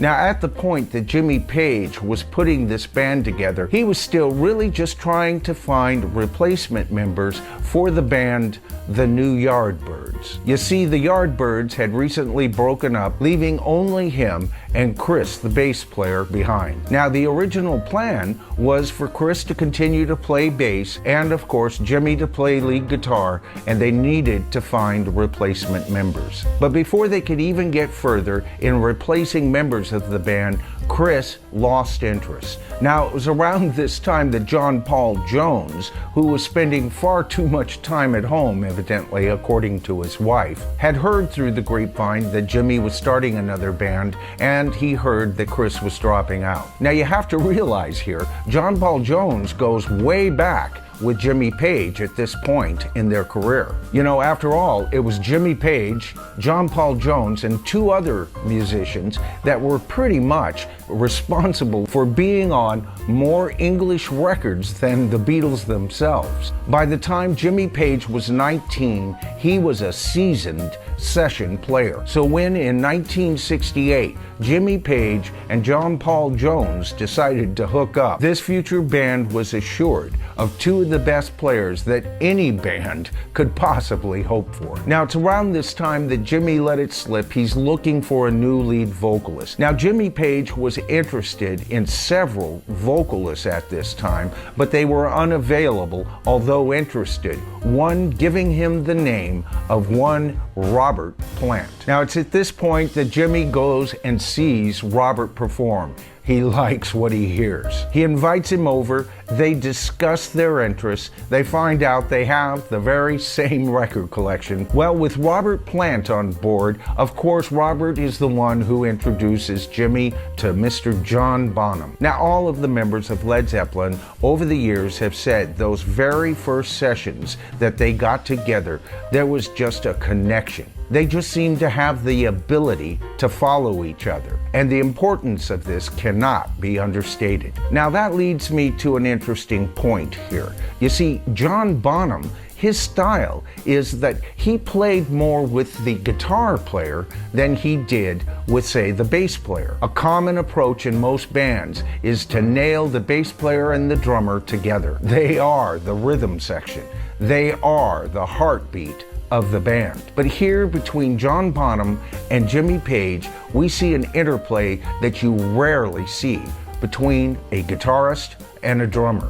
Now, at the point that Jimmy Page was putting this band together, he was still really just trying to find replacement members for the band, the New Yardbirds. You see, the Yardbirds had recently broken up, leaving only him and Chris, the bass player, behind. Now, the original plan was for Chris to continue to play bass and, of course, Jimmy to play lead guitar, and they needed to find replacement members. But before they could even get further in replacing members of the band, Chris lost interest. Now, it was around this time that John Paul Jones, who was spending far too much time at home, evidently, according to his wife, had heard through the grapevine that Jimmy was starting another band, and he heard that Chris was dropping out. Now, you have to realize here, John Paul Jones goes way back with Jimmy Page at this point in their career. You know, after all, it was Jimmy Page, John Paul Jones, and two other musicians that were pretty much responsible for being on more English records than the Beatles themselves. By the time Jimmy Page was 19, he was a seasoned session player. So when in 1968, Jimmy Page and John Paul Jones decided to hook up, this future band was assured of two of the best players that any band could possibly hope for. Now, it's around this time that Jimmy let it slip he's looking for a new lead vocalist. Now, Jimmy Page was interested in several vocalists at this time, but they were unavailable, although interested, one giving him the name of one Robert Plant. Now, it's at this point that Jimmy goes and sees Robert perform. He likes what he hears. He invites him over, they discuss their interests, they find out they have the very same record collection. Well, with Robert Plant on board, of course, Robert is the one who introduces Jimmy to Mr. John Bonham. Now, all of the members of Led Zeppelin over the years have said those very first sessions that they got together, there was just a connection. They just seem to have the ability to follow each other. And the importance of this cannot be understated. Now, that leads me to an interesting point here. You see, John Bonham, his style is that he played more with the guitar player than he did with, say, the bass player. A common approach in most bands is to nail the bass player and the drummer together. They are the rhythm section. They are the heartbeat of the band. But here, between John Bonham and Jimmy Page, we see an interplay that you rarely see between a guitarist and a drummer.